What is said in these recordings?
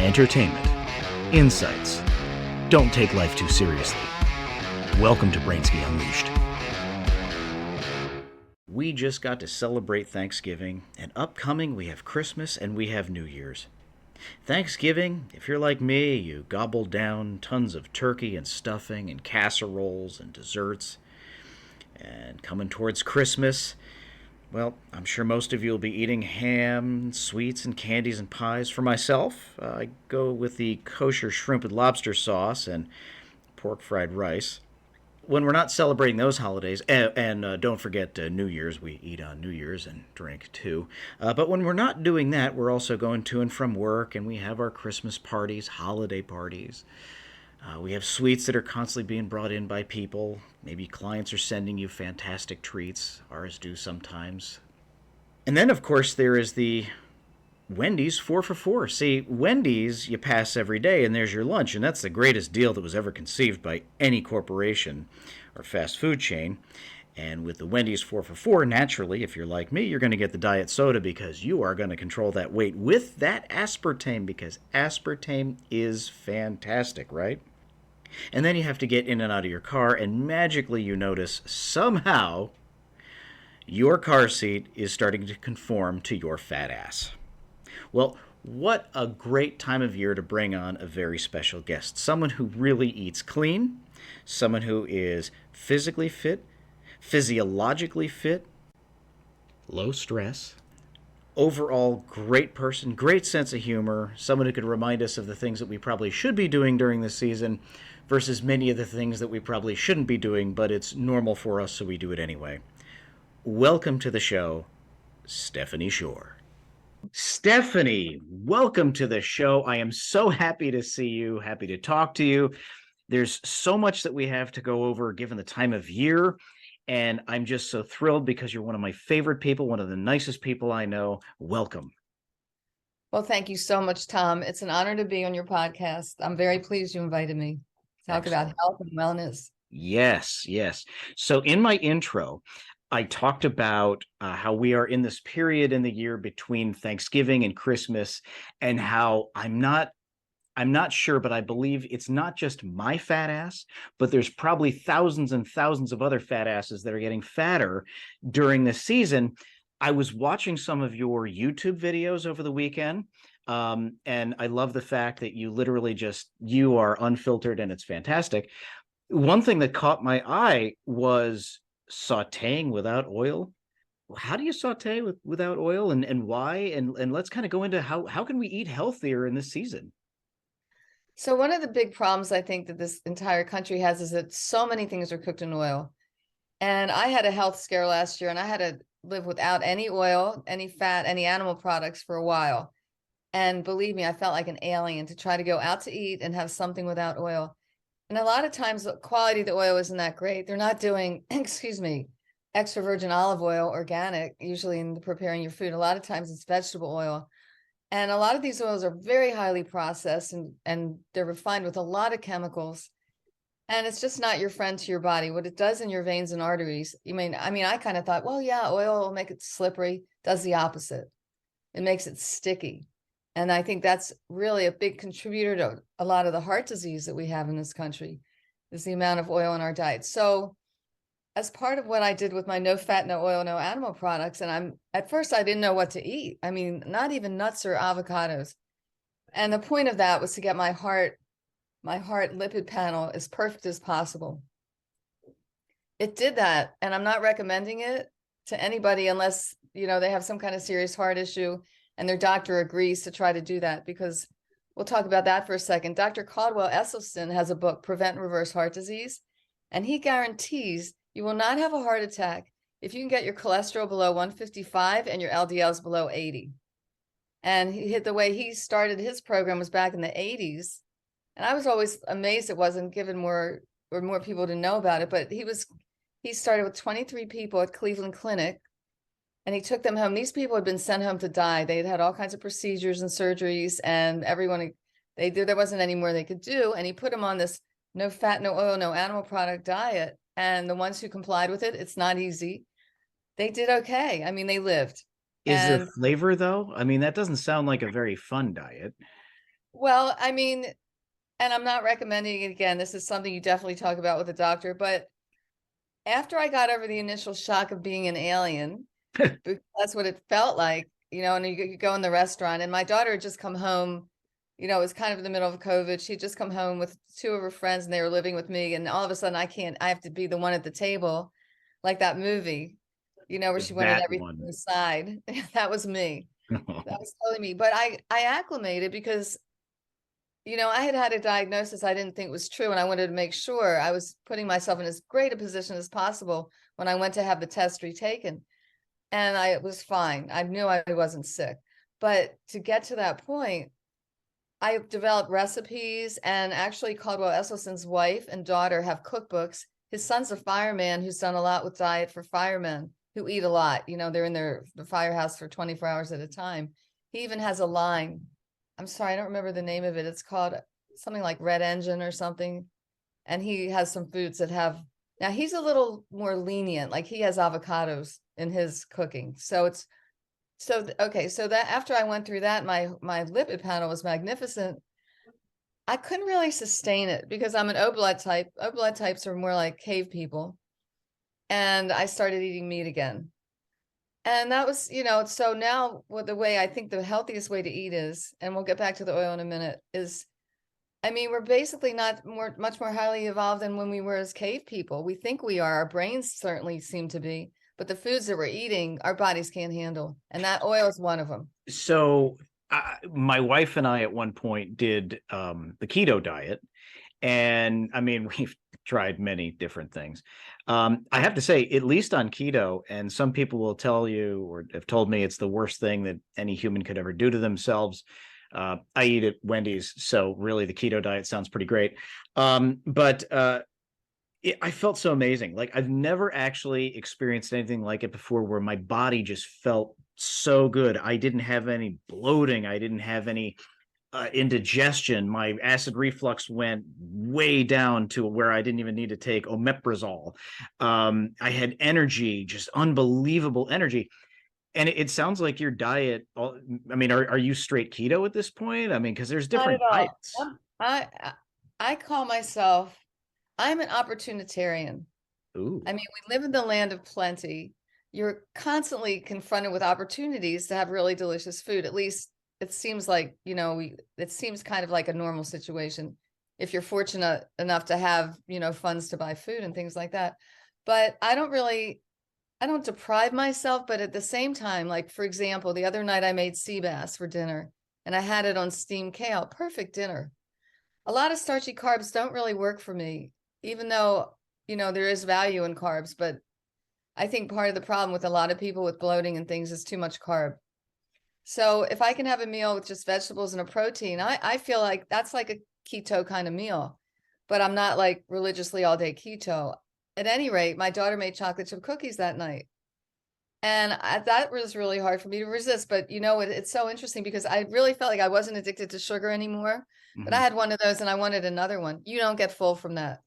entertainment, insights. Don't take life too seriously. Welcome to Brainski Unleashed. We just got to celebrate Thanksgiving, and upcoming we have Christmas and we have New Year's. Thanksgiving, if you're like me, you gobble down tons of turkey and stuffing and casseroles and desserts. And coming towards Christmas, well, I'm sure most of you will be eating ham, sweets, and candies and pies. For myself, I go with the kosher shrimp and lobster sauce and pork fried rice. When we're not celebrating those holidays, and don't forget New Year's, we eat on New Year's and drink too. But when we're not doing that, we're also going to and from work, and we have our Christmas parties, holiday parties. We have sweets that are constantly being brought in by people. Maybe clients are sending you fantastic treats. Ours do sometimes. And then, of course, there is the Wendy's 4 for 4. See, Wendy's, you pass every day and there's your lunch, and that's the greatest deal that was ever conceived by any corporation or fast food chain. And with the Wendy's 4 for 4, naturally, if you're like me, you're going to get the diet soda because you are going to control that weight with that aspartame, because aspartame is fantastic, right? And then you have to get in and out of your car, and magically you notice somehow your car seat is starting to conform to your fat ass. Well, what a great time of year to bring on a very special guest. Someone who really eats clean, someone who is physically fit, physiologically fit, low stress, overall great person, great sense of humor, someone who could remind us of the things that we probably should be doing during this season versus many of the things that we probably shouldn't be doing, but it's normal for us, so we do it anyway. Welcome to the show, Stephanie Shorr. Stephanie, welcome to the show. I am so happy to see you, happy to talk to you. There's so much that we have to go over given the time of year, and I'm just so thrilled because you're one of my favorite people, one of the nicest people I know. Welcome. Well, thank you so much, Tom. It's an honor to be on your podcast. I'm very pleased you invited me to talk about health and wellness. Yes, yes. So in my intro, I talked about how we are in this period in the year between Thanksgiving and Christmas, and how I'm not sure, but I believe it's not just my fat ass, but there's probably thousands and thousands of other fat asses that are getting fatter during this season. I was watching some of your YouTube videos over the weekend, and I love the fact that you literally you are unfiltered, and it's fantastic. One thing that caught my eye was sautéing without oil. How do you saute without oil, and why? And let's kind of go into how can we eat healthier in this season? So one of the big problems I think that this entire country has is that so many things are cooked in oil. And I had a health scare last year, and I had to live without any oil, any fat, any animal products for a while. And believe me, I felt like an alien to try to go out to eat and have something without oil. And a lot of times the quality of the oil isn't that great. They're not doing, excuse me, extra virgin olive oil, organic, usually in preparing your food. A lot of times it's vegetable oil. And a lot of these oils are very highly processed, and they're refined with a lot of chemicals. And it's just not your friend to your body. What it does in your veins and arteries, I kind of thought, well, yeah, oil will make it slippery. Does the opposite. It makes it sticky. And I think that's really a big contributor to a lot of the heart disease that we have in this country, is the amount of oil in our diet. So as part of what I did with my no fat, no oil, no animal products, and at first I didn't know what to eat. I mean, not even nuts or avocados. And the point of that was to get my heart lipid panel as perfect as possible. It did that, and I'm not recommending it to anybody unless, they have some kind of serious heart issue and their doctor agrees to try to do that, because we'll talk about that for a second. Dr. Caldwell Esselstyn has a book, Prevent and Reverse Heart Disease, and he guarantees you will not have a heart attack if you can get your cholesterol below 155 and your LDLs below 80. And the way he started his program was back in the 80s. And I was always amazed it wasn't given more people to know about it. But he started with 23 people at Cleveland Clinic, and he took them home. These people had been sent home to die. They had had all kinds of procedures and surgeries, and there wasn't any more they could do. And he put them on this no fat, no oil, no animal product diet. And the ones who complied with it, it's not easy. They did okay. I mean, they lived. Is there flavor though? I mean, that doesn't sound like a very fun diet. Well, I mean, and I'm not recommending it again. This is something you definitely talk about with a doctor. But after I got over the initial shock of being an alien, because that's what it felt like, and you go in the restaurant, and my daughter had just come home. It was kind of in the middle of COVID. She'd just come home with two of her friends, and they were living with me. And all of a sudden, I have to be the one at the table, like that movie, where she wanted That everything one. aside. That was me. That was totally me. But I acclimated because I had had a diagnosis I didn't think was true, and I wanted to make sure I was putting myself in as great a position as possible when I went to have the test retaken. And I was fine. I knew I wasn't sick. But to get to that point, I developed recipes, and actually Caldwell Esselstyn's wife and daughter have cookbooks. His son's a fireman who's done a lot with diet for firemen who eat a lot. They're in the firehouse for 24 hours at a time. He even has a line. I'm sorry, I don't remember the name of it. It's called something like Red Engine or something. And he has some foods that have, now he's a little more lenient, like he has avocados in his cooking. Okay, so that after I went through that, my lipid panel was magnificent. I couldn't really sustain it because I'm an O blood type. O blood types are more like cave people. And I started eating meat again. And that was, so now what the way I think the healthiest way to eat is, and we'll get back to the oil in a minute, is I mean, we're basically not much more highly evolved than when we were as cave people. We think we are. Our brains certainly seem to be, but the foods that we're eating, our bodies can't handle, and that oil is one of them. So my wife and I at one point did the keto diet, and I mean we've tried many different things. I have to say, at least on keto, and some people will tell you or have told me it's the worst thing that any human could ever do to themselves. I eat at Wendy's, so really the keto diet sounds pretty great. But I felt so amazing. Like I've never actually experienced anything like it before, where my body just felt so good. I didn't have any bloating. I didn't have any indigestion. My acid reflux went way down to where I didn't even need to take omeprazole. I had energy, just unbelievable energy. And it sounds like your diet. I mean, are you straight keto at this point? I mean, because there's Not at different all. diets. I call myself, I'm an opportunitarian. Ooh, I mean, we live in the land of plenty. You're constantly confronted with opportunities to have really delicious food. At least it seems like, it seems kind of like a normal situation if you're fortunate enough to have, funds to buy food and things like that. But I don't deprive myself, but at the same time, like for example, the other night I made sea bass for dinner and I had it on steamed kale. Perfect dinner. A lot of starchy carbs don't really work for me, even though, there is value in carbs. But I think part of the problem with a lot of people with bloating and things is too much carb. So if I can have a meal with just vegetables and a protein, I feel like that's like a keto kind of meal. But I'm not like religiously all day keto. At any rate, my daughter made chocolate chip cookies that night. And that was really hard for me to resist. But it's so interesting because I really felt like I wasn't addicted to sugar anymore. But I mhm. had one of those and I wanted another one. You don't get full from that.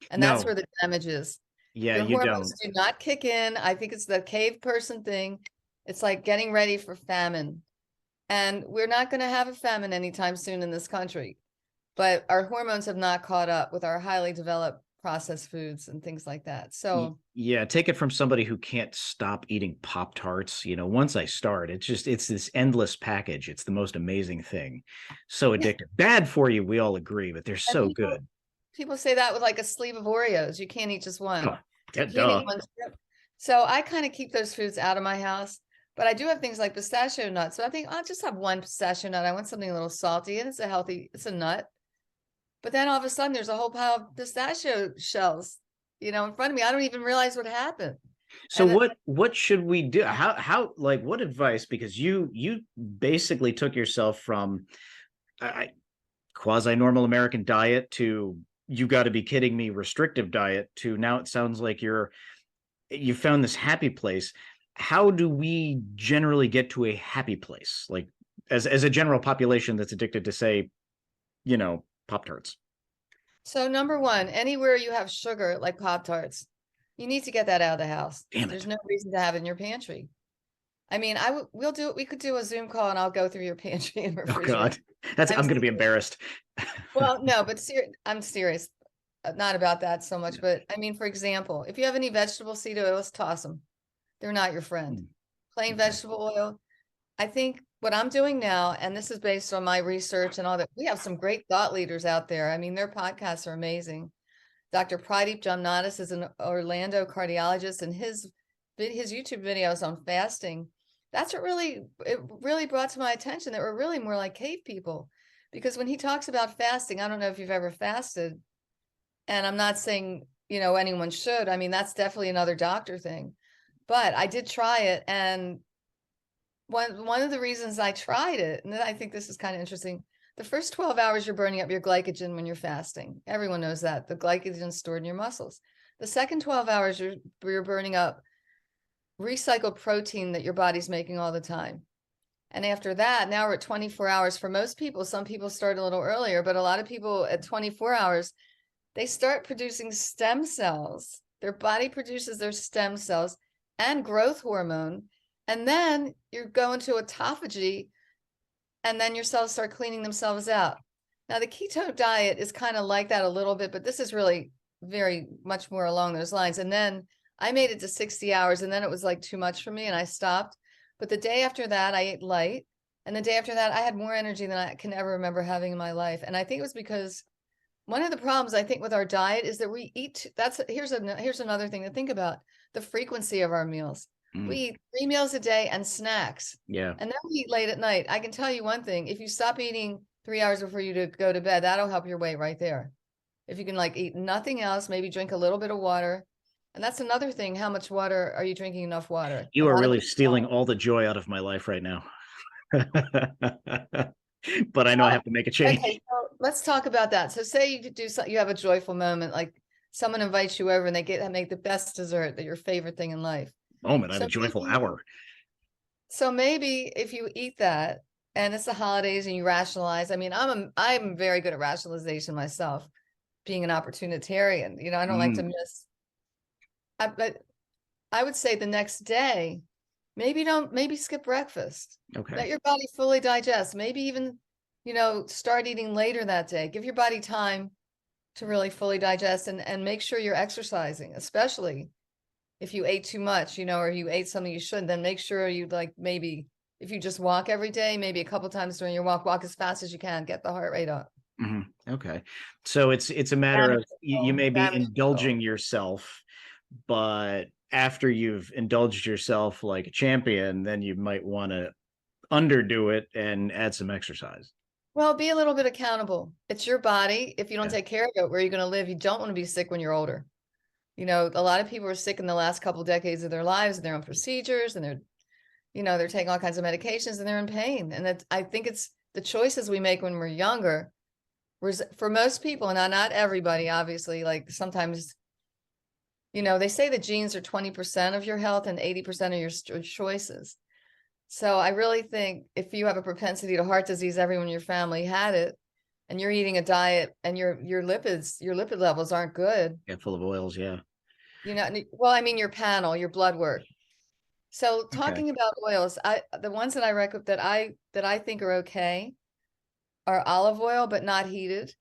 And that's No, where the damage is. yeah, Your you hormones don't. do not kick in. I think it's the cave person thing. It's like getting ready for famine. And we're not going to have a famine anytime soon in this country. But our hormones have not caught up with our highly developed processed foods and things like that. So Yeah, take it from somebody who can't stop eating Pop Tarts. Once I start, it's this endless package. It's the most amazing thing. So addictive. Bad for you, we all agree, but they're and so good. people say that with like a sleeve of Oreos. You can't eat just Oh, one. yeah, You can't eat duh. one strip. So I kind of keep those foods out of my house. But I do have things like pistachio nuts. So I think I'll just have one pistachio nut. I want something a little salty and it's a nut. But then all of a sudden there's a whole pile of pistachio shells, in front of me. I don't even realize what happened. So And what should we do? How like what advice? Because you basically took yourself from quasi normal American diet to you got to be kidding me restrictive diet to now it sounds like you found this happy place. How do we generally get to a happy place? Like as a general population that's addicted to say, Pop Tarts. so number one, anywhere you have sugar like Pop Tarts, you need to get that out of the house. Damn There's it. no reason to have it in your pantry. I mean, we could do a Zoom call and I'll go through your pantry and Oh refrigerator. God, I'm I'm going to be serious. embarrassed. Well, no, but I'm serious. Not about that so much, but I mean, for example, if you have any vegetable seed oils, toss them. They're not your friend. Hmm, Plain okay. vegetable oil. I think what I'm doing now, and this is based on my research and all that, we have some great thought leaders out there. I mean, their podcasts are amazing. Dr. Pradeep Jamnadas is an Orlando cardiologist, and his YouTube videos on fasting, that's what really brought to my attention that we're really more like cave people. Because when he talks about fasting, I don't know if you've ever fasted, and I'm not saying, anyone should. I mean, that's definitely another doctor thing. But I did try it, and one of the reasons I tried it, and I think this is kind of interesting, the first 12 hours you're burning up your glycogen when you're fasting. Everyone knows that. The glycogen is stored in your muscles. The second 12 hours you're burning up recycled protein that your body's making all the time. And after that, now we're at 24 hours for most people. Some people start a little earlier, but a lot of people at 24 hours, they start producing stem cells. Their body produces their stem cells and growth hormone. And then you're going to autophagy, and then your cells start cleaning themselves out. Now, the keto diet is kind of like that a little bit, but this is really very much more along those lines. And then I made it to 60 hours, and then it was like too much for me, and I stopped. But the day after that, I ate light. And the day after that, I had more energy than I can ever remember having in my life. And I think it was because one of the problems I think with our diet is that we eat. Here's another thing to think about: the frequency of our meals. We Mm, eat 3 meals a day and snacks, yeah. and then we eat late at night. I can tell you one thing: if you stop eating 3 hours before you to go to bed, that'll help your weight right there. If you can like eat nothing else, maybe drink a little bit of water, and that's another thing. How much water are you drinking? Enough water. A You are lot of really people stealing don't. all the joy out of my life right now. But I know I Well, have to make a okay, change. so let's talk about that. So say you could do something, you have a joyful moment, like someone invites you over and they make the best dessert, that your favorite thing in life. Moment, I have So a joyful maybe, hour. so maybe if you eat that and it's the holidays and you rationalize, I mean, I'm very good at rationalization myself, being an opportunitarian. I don't like to Mm, miss. But I would say the next day, maybe skip breakfast. okay. Let your body fully digest. Maybe even, start eating later that day. Give your body time to really fully digest, and make sure you're exercising, especially if you ate too much, or you ate something you shouldn't, then make sure you like maybe if you just walk every day, maybe a couple times during your walk as fast as you can, get the heart rate up. Hmm. Okay. So it's a matter Damage of you control, may be damage control. indulging yourself, but after you've indulged yourself like a champion, then you might want to underdo it and add some exercise. Well, be a little bit accountable. It's your body. If you don't Yeah. take care of it, where are you going to live? You don't want to be sick when you're older. A lot of people are sick in the last couple of decades of their lives, and they're on procedures, and they're taking all kinds of medications, and they're in pain. And I think it's the choices we make when we're younger. For most people, and not everybody, obviously, like sometimes, they say the genes are 20% of your health and 80% of your choices. So I really think if you have a propensity to heart disease, everyone in your family had it, and you're eating a diet and your lipid levels aren't good, Yeah, full of oils. Yeah. well, I mean, your blood work. So Okay. talking about oils, the ones that I recommend that I think are okay are olive oil, but not heated.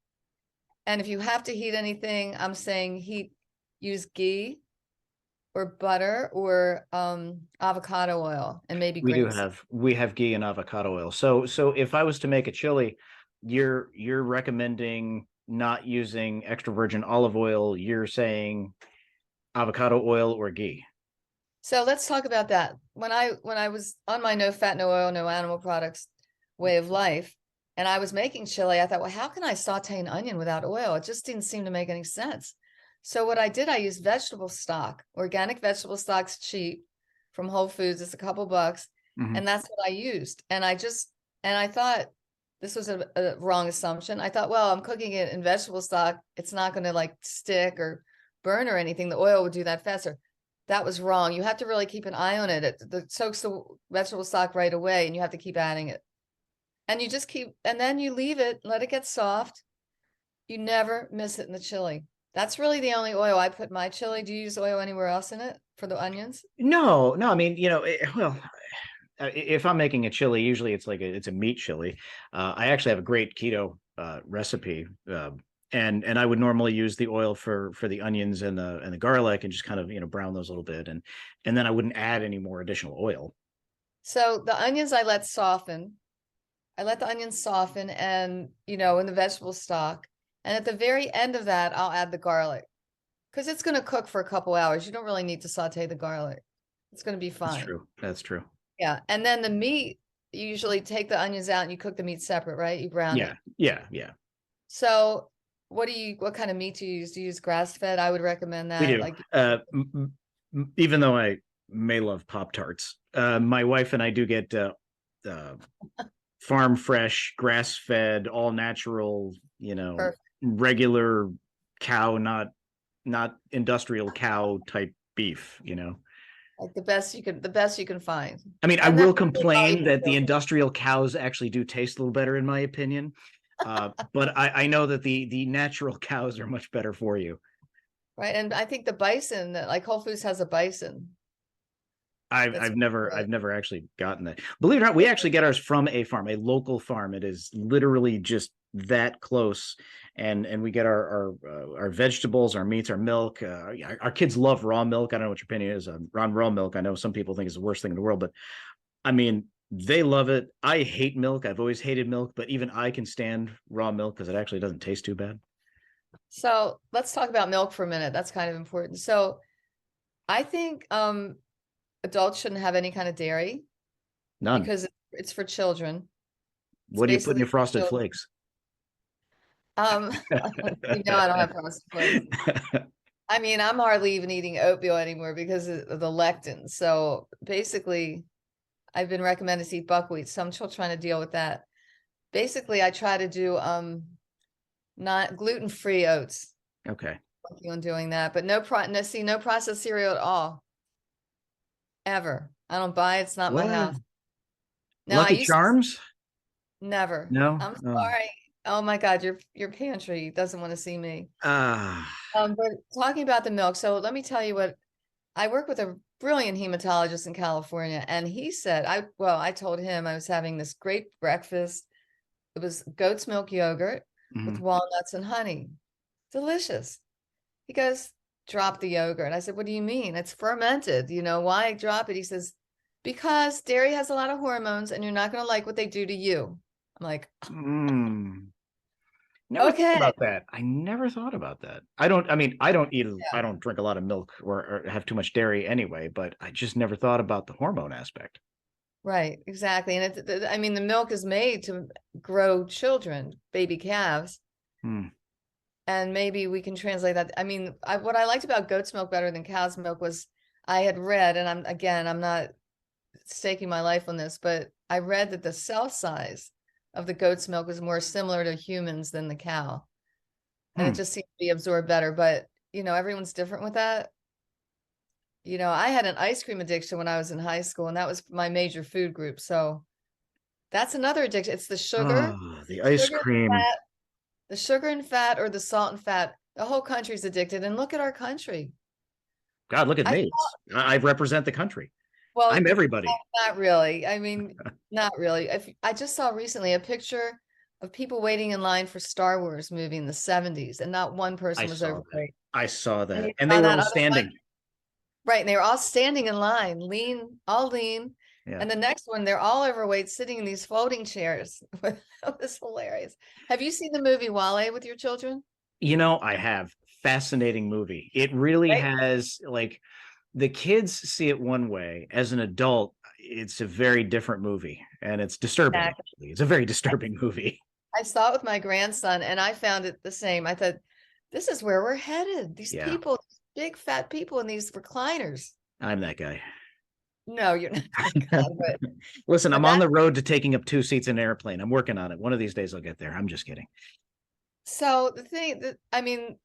And if you have to heat anything, I'm saying use ghee or butter or avocado oil and maybe grapeseed. We have ghee and avocado oil. So if I was to make a chili, you're recommending not using extra virgin olive oil. You're saying avocado oil or ghee. So let's talk about that. When I was on my no fat, no oil, no animal products way of life, and I was making chili, I thought, well, how can I saute an onion without oil? It just didn't seem to make any sense. So what I did, I used vegetable stock. Organic vegetable stock's cheap from Whole Foods. It's a couple bucks, Hmm. and that's what I used. And I thought this was a wrong assumption. I thought, well, I'm cooking it in vegetable stock. It's not going to like stick or burn or anything. The oil would do that faster. That was wrong. You have to really keep an eye on it. It soaks the vegetable stock right away, and you have to keep adding it. And you just keep, and then you leave it, let it get soft. You never miss it in the chili. That's really the only oil I put in my chili. Do you use oil anywhere else in it for the onions? No, no. I mean, well, if I'm making a chili, usually it's a meat chili. I actually have a great keto recipe, and I would normally use the oil for the onions and the garlic, and just kind of brown those a little bit, and then I wouldn't add any more additional oil. So the onions I let soften. I let the onions soften and, in the vegetable stock. And at the very end of that, I'll add the garlic because it's going to cook for a couple hours. You don't really need to saute the garlic. It's going to be That's fine. true. That's true. Yeah. And then the meat, you usually take the onions out and you cook the meat separate, right? You brown Yeah, it. yeah, yeah. So what kind of meat do you use? Do you use grass fed? I would recommend We that. do. Like, Even though I may love Pop Tarts, my wife and I do get uh, farm fresh, grass fed, all natural, perfect. regular cow, not industrial cow type beef. Like the best you can find. I mean, I And then will I'll complain even that the go. industrial cows actually do taste a little better, in my opinion. But I know that the natural cows are much better for you. Right. And I think the bison, like Whole Foods has a bison. I've That's I've never good. I've never actually gotten that. Believe it or not, we actually get ours from a farm, a local farm. It is literally just that close, and we get our vegetables, our meats, our milk. Our kids love raw milk. I don't know what your opinion is on raw milk. I know some people think it's the worst thing in the world, but I mean, they love it. I hate milk. I've always hated milk, but even I can stand raw milk because it actually doesn't taste too bad. So let's talk about milk for a minute. That's kind of important. So I think adults shouldn't have any kind of dairy None. because it's for children. It's What do you put in basically your for frosted children. flakes? Um, I don't have frosted flakes. I mean, I'm hardly even eating oatmeal anymore because of the lectin. So basically, I've been recommended to eat buckwheat, so I'm still trying to deal with that. Basically, I try to do not gluten-free oats. Okay. Working on doing that, but no processed cereal at all, ever. I don't buy it. It's not my What? house. Now I Lucky used to Charms? never. No. I'm Oh. sorry. Oh my God, your pantry doesn't want to see me. Ah. But talking about the milk, so let me tell you what I work with a brilliant hematologist in California, and he said, I told him I was having this great breakfast. It was goat's milk yogurt with Mhm. walnuts and honey. Delicious. He goes, drop the yogurt. I said, what do you mean? It's fermented. Why drop it? He says, because dairy has a lot of hormones and you're not going to like what they do to you. I'm like, Mm. Never thought okay. about that. I never thought about that. I mean, I Yeah, don't drink a lot of milk or have too much dairy anyway, but I just never thought about the hormone aspect. right. Exactly. And I mean, the milk is made to grow children, baby calves. Hmm. And maybe we can translate that. I mean, what I liked about goat's milk better than cow's milk was I had read, and I'm not staking my life on this, but I read that the cell size of the goat's milk was more similar to humans than the cow. And it Hmm. just seemed to be absorbed better. But, everyone's different with that. I had an ice cream addiction when I was in high school, and that was my major food group. So that's another addiction. It's the sugar, Oh, the ice sugar, cream. fat, the sugar and fat, or the salt and fat. The whole country's addicted. And look at our country. God, look at I me. I represent the country. Well, I'm everybody. not really. I mean, not really. I just saw recently a picture of people waiting in line for Star Wars movie in the 70s, and not one I person was saw that. overweight. I saw And that. you And they saw were that all other one? standing. Right, and they were all standing in line, lean, all lean. Yeah. And the next one, they're all overweight, sitting in these folding chairs. That was hilarious. Have you seen the movie Wale with your children? I have fascinating movie. It really Right? has like the kids see it one way. As an adult, it's a very different movie, and it's disturbing. Exactly. Actually, it's a very disturbing movie. I saw it with my grandson, and I found it the same. I thought, this is where we're headed. These Yeah, people, big fat people in these recliners. I'm that guy. No, you're not that guy, Listen, but I'm on the road to taking up two seats in an airplane. I'm working on it. One of these days, I'll get there. I'm just kidding. so the thing that I mean,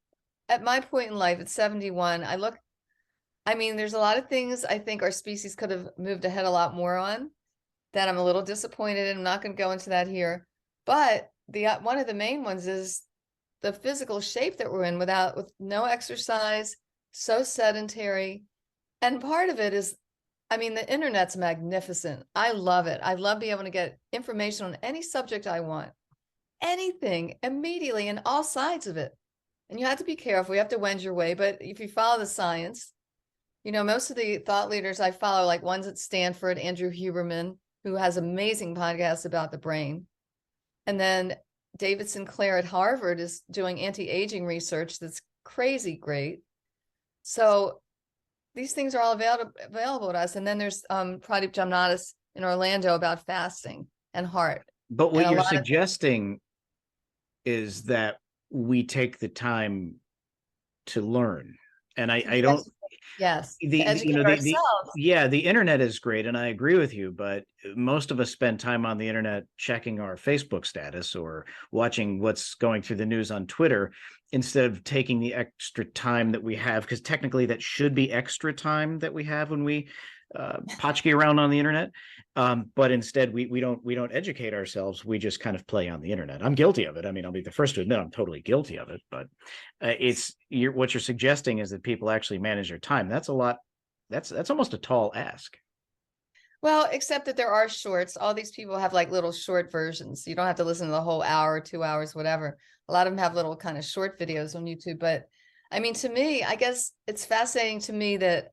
at my point in life, at 71, I mean, there's a lot of things I think our species could have moved ahead a lot more on that I'm a little disappointed in. I'm not going to go into that here, but the one of the main ones is the physical shape that we're in with no exercise, so sedentary, and part of it is I mean, the internet's magnificent. I love it. I love being able to get information on any subject I want, anything immediately, and all sides of it. And you have to be careful. You have to wend your way. But if you follow the science, most of the thought leaders I follow, like ones at Stanford, Andrew Huberman, who has amazing podcasts about the brain. And then David Sinclair at Harvard is doing anti-aging research that's crazy great. So these things are all available to us. And then there's Pradip Jamnadas in Orlando about fasting and heart. But what And a you're lot of suggesting is that we take the time to learn. And I don't, yes, to the you educate know the ourselves. yeah, the internet is great, and I agree with you, but most of us spend time on the internet checking our Facebook status or watching what's going through the news on Twitter instead of taking the extra time that we have, because technically that should be extra time that we have when we potchkey around on the internet. But instead we don't educate ourselves. We just kind of play on the internet. I'm guilty of it. I mean, I'll be the first to admit I'm totally guilty of it. But what you're suggesting is that people actually manage their time. That's a lot. That's almost a tall ask. Well, except that there are shorts. All these people have like little short versions. You don't have to listen to the whole hour, 2 hours, whatever. A lot of them have little kind of short videos on YouTube. But I mean, to me, I guess it's fascinating to me that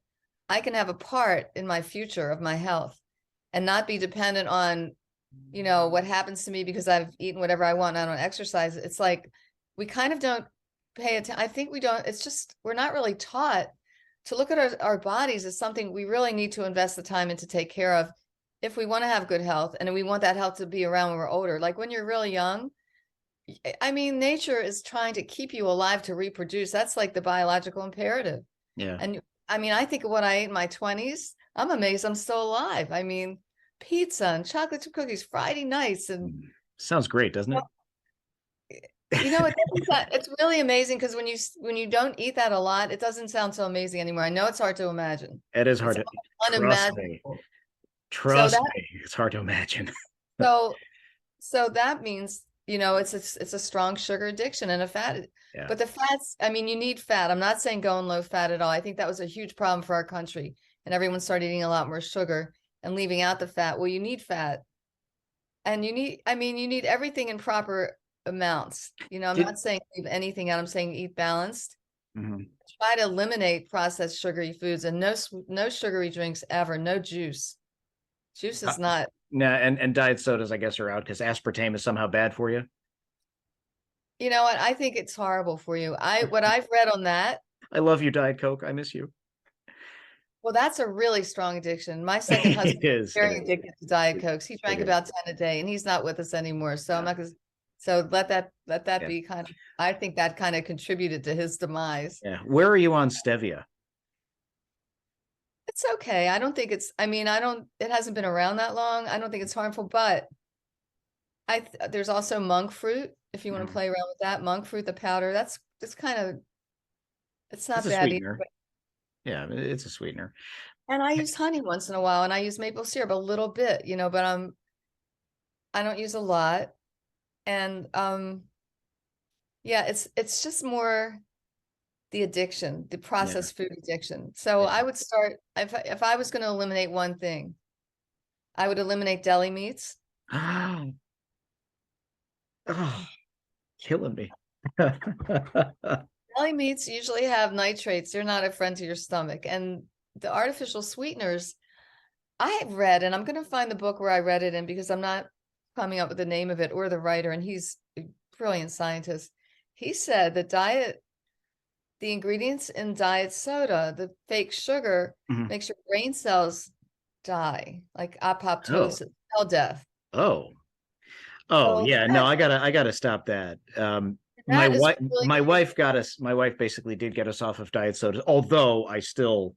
I can have a part in my future of my health and not be dependent on, what happens to me because I've eaten whatever I want and I don't exercise. It's like we kind of don't pay attention. I think we don't, it's just, we're not really taught to look at our bodies as something we really need to invest the time in to take care of if we want to have good health and we want that health to be around when we're older. Like when you're really young, I mean, nature is trying to keep you alive to reproduce. That's like the biological imperative. Yeah. And I mean, I think of what I ate in my 20s. I'm amazed I'm still alive. I mean, pizza and chocolate chip cookies Friday nights. And, Sounds great, doesn't it? it's really amazing because when you don't eat that a lot, it doesn't sound so amazing anymore. I know it's hard to imagine. It is hard It's to trust me. unimaginable. So Trust that me. It's hard to imagine. so so that means, it's a strong sugar addiction and a fat. Yeah. But the fats, I mean, you need fat. I'm not saying going low fat at all. I think that was a huge problem for our country. And everyone started eating a lot more sugar and leaving out the fat. Well, you need fat. And you need everything in proper amounts. I'm Did, not saying leave anything out. I'm saying eat balanced. Mhm. Try to eliminate processed sugary foods and no sugary drinks ever. No juice. Juice is not. Nah, and diet sodas, I guess, are out because aspartame is somehow bad for you. You know what? I think it's horrible for you. What I've read on that. I love you, Diet Coke. I miss you. Well, that's a really strong addiction. My second It husband is. was very addicted to Diet Cokes. He It drank is. about 10 a day, and he's not with us anymore. So I'm Yeah. not gonna. So let that Yeah. be kind of. I think that kind of contributed to his demise. Yeah. Where are you on stevia? It's okay. I don't think it's. I mean, I don't. It hasn't been around that long. I don't think it's harmful, but there's also monk fruit. If you want to Mhm. play around with that, monk fruit, the powder. It's kind of. It's It's not a bad either. sweetener. Yeah, it's a sweetener. And I use honey once in a while, and I use maple syrup a little bit, but I don't use a lot. And yeah, it's just more the addiction, the Yeah. processed food addiction. So Yeah. I would start if I was going to eliminate one thing, I would eliminate deli meats. Oh, killing me. Deli meats usually have nitrates. They're not a friend to your stomach. And the artificial sweeteners, I have read, and I'm going to find the book where I read it in because I'm not coming up with the name of it or the writer, and he's a brilliant scientist. He said that the ingredients in diet soda, the fake sugar, Mhm. makes your brain cells die, like Oh, apoptosis, cell death. oh, oh, So yeah. No, I gotta stop that. My that is wife, really my crazy. wife got us. My wife basically did get us off of diet sodas, although I still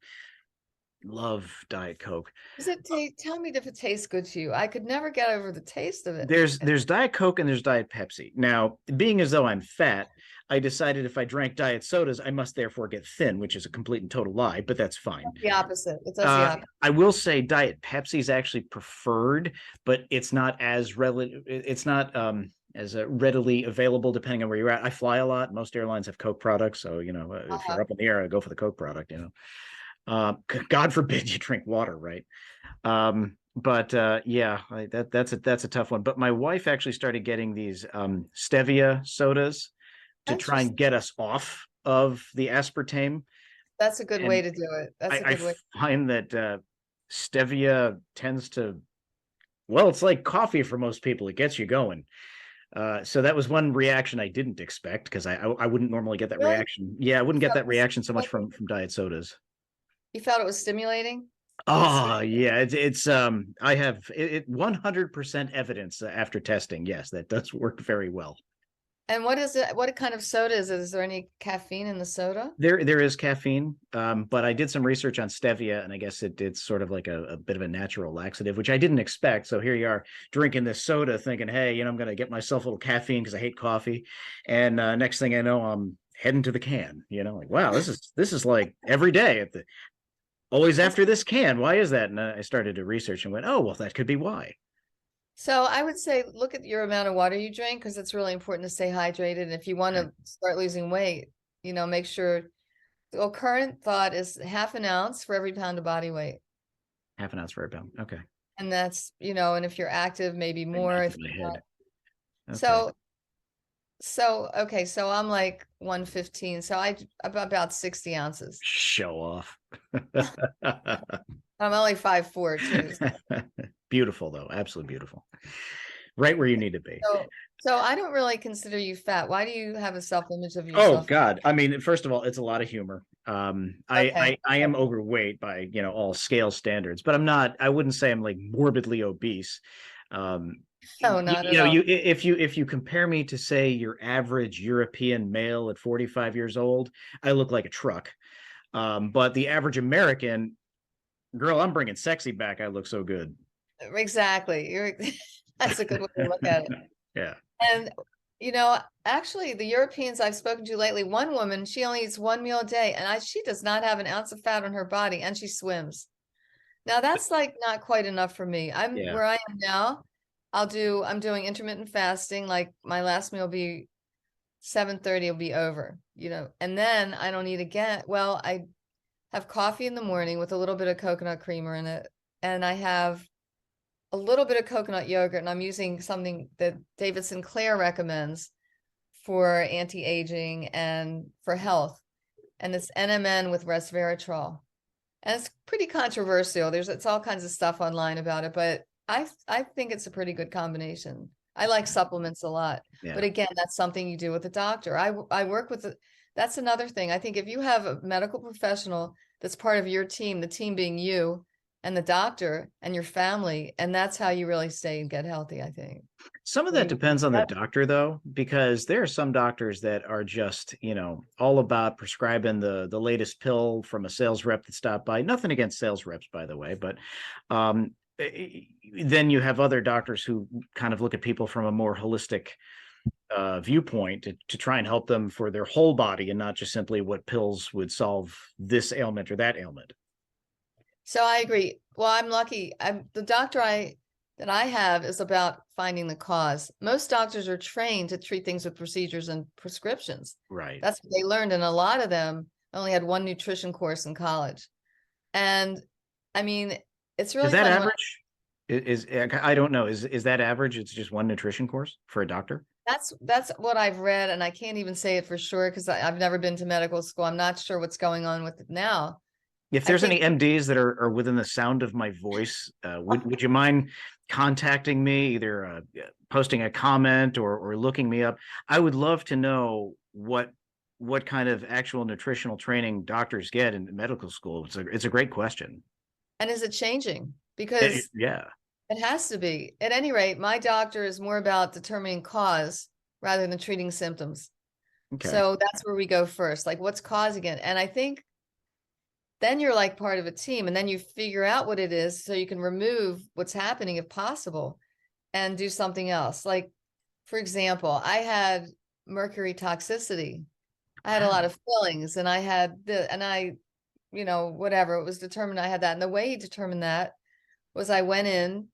love Diet Coke. Does it tell me if it tastes good to you? I could never get over the taste of it. There's Diet Coke and there's Diet Pepsi. Now, being as though I'm fat, I decided if I drank diet sodas, I must therefore get thin, which is a complete and total lie, but that's fine. The opposite. It does the opposite. I will say Diet Pepsi is actually preferred, but it's not as as readily available depending on where you're at. I fly a lot. Most airlines have Coke products, so if you're up in the air, I go for the Coke product. God forbid you drink water, right? But yeah, that's a tough one. But my wife actually started getting these stevia sodas to try and Interesting. get us off of the aspartame. That's a good way And to do it. That's a I good way. find that stevia tends to, well, it's like coffee for most people. It gets you going. So that was one reaction I didn't expect because I wouldn't normally get that Really? reaction. Yeah, I You wouldn't get felt that it was reaction so much stimulating? from diet sodas. You felt it was stimulating? The Oh sweet. yeah, it's I have it 100% evidence after testing. Yes, that does work very well. And what is it? What kind of soda is it? Is there any caffeine in the soda? There is caffeine, but I did some research on stevia, and I guess it's sort of like a bit of a natural laxative, which I didn't expect. So here you are drinking this soda, thinking, hey, I'm going to get myself a little caffeine because I hate coffee, and next thing I know, I'm heading to the can. Like wow, this is like every day at the always Well, after this can. Why is that? And I started to research and went, oh well, that could be why. so I would say look at your amount of water you drink because it's really important to stay hydrated. And if you want Okay. to start losing weight, make sure. Well, current thought is half an ounce for every pound of body weight. Half an ounce for a pound. Okay. And that's, and if you're active, maybe Right more. back If in my you're not. head. Okay. Okay, so I'm like 115. So about 60 ounces. Show off. I'm only 5'4" too. Beautiful though, absolutely beautiful. Right where you need to be. So, so I don't really consider you fat. Why do you have a self-image of Oh yourself? God. I mean, first of all, it's a lot of humor. I, Okay. I I am overweight by all scale standards, but I wouldn't say I'm like morbidly obese. Um, No, not at all. if you compare me to say your average European male at 45 years old, I look like a truck. But the average American girl, I'm bringing sexy back. I look so good. Exactly. That's a good way to look at it. Yeah. And actually, the Europeans I've spoken to lately, one woman, she only eats one meal a day, and she does not have an ounce of fat on her body, and she swims. Now that's like not quite enough for me. I'm Yeah. where I am now. I'm doing intermittent fasting. Like my last meal will be 7:30 will be over, and then I don't eat again. Well, I have coffee in the morning with a little bit of coconut creamer in it, and I have a little bit of coconut yogurt, and I'm using something that David Sinclair recommends for anti-aging and for health, and it's NMN with resveratrol. And it's pretty controversial. It's all kinds of stuff online about it, but I think it's a pretty good combination. I like supplements a lot, but Yeah. again, that's something you do with a doctor. I work with that's another thing. I think if you have a medical professional that's part of your team, the team being you and the doctor and your family, and that's how you really stay and get healthy, I think. Some of What do that you depends on the that, doctor, though, because there are some doctors that are just, all about prescribing the latest pill from a sales rep that stopped by. Nothing against sales reps, by the way, but um, then you have other doctors who kind of look at people from a more holistic viewpoint to try and help them for their whole body and not just simply what pills would solve this ailment or that ailment. So I agree. Well, I'm lucky. I'm the doctor that I have is about finding the cause. Most doctors are trained to treat things with procedures and prescriptions. Right. That's what they learned, and a lot of them only had one nutrition course in college. And I mean, it's Is really that funny when average? I don't know. Is that average? It's just one nutrition course for a doctor? that's what I've read, and I can't even say it for sure because I've never been to medical school. I'm not sure what's going on with it now. If I there's think any MDs that are within the sound of my voice, would you mind contacting me, either posting a comment or looking me up? I would love to know what kind of actual nutritional training doctors get in medical school. It's a great question. and is it changing? Because Yeah. it has to be. At any rate, my doctor is more about determining cause rather than treating symptoms. Okay. So that's where we go first. Like, what's causing it? And I think then you're like part of a team, and then you figure out what it is so you can remove what's happening if possible and do something else. Like, for example, I had mercury toxicity. I had a lot Wow. of fillings, and whatever, it was determined I had that. And the way he determined that was I went in,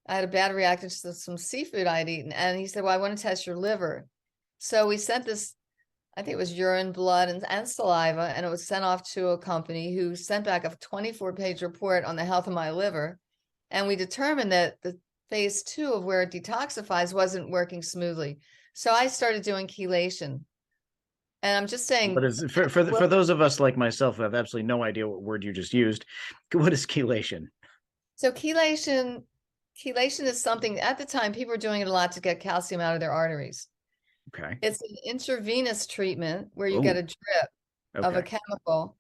I had a bad reaction to some seafood I'd eaten, and he said, well, I want to test your liver. So we sent this I think it was urine, blood, and saliva, and it was sent off to a company who sent back a 24-page report on the health of my liver. And we determined that the phase 2 of where it detoxifies wasn't working smoothly. So I started doing chelation. And I'm just What saying, is for those of us like myself who have absolutely no idea what word you just used? What is chelation? so chelation is something at the time people were doing it a lot to get calcium out of their arteries. Okay. It's an intravenous treatment where you get Oh, a drip of a okay. chemical.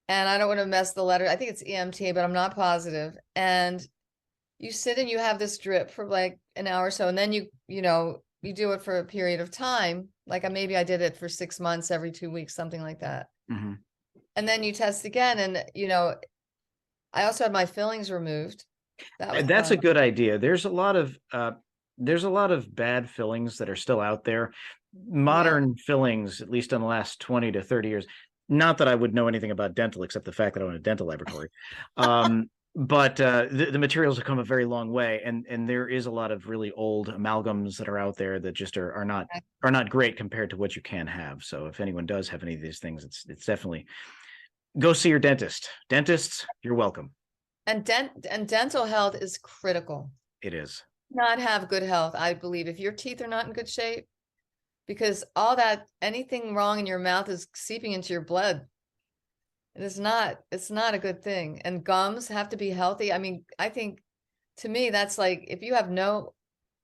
And I don't want to mess the letter. I think it's EMTA, but I'm not positive. And you sit and you have this drip for like an hour or so, and then you do it for a period of time. Like maybe I did it for 6 months, every 2 weeks, something like that. Hmm. And then you test again. And I also had my fillings removed. That was That's fun. a good idea. There's a lot of bad fillings that are still out there. Yeah. Modern fillings, at least in the last 20 to 30 years. Not that I would know anything about dental, except the fact that I own a dental laboratory. But the materials have come a very long way, and there is a lot of really old amalgams that are out there that just are not great compared to what you can have. So if anyone does have any of these things, it's definitely go see your dentist. Dentists, you're welcome. And dental health is critical. It is. Not have good health, I believe. If your teeth are not in good shape, because anything wrong in your mouth is seeping into your blood. It's not a good thing. And gums have to be healthy. I mean, I think to me, that's like, if you have no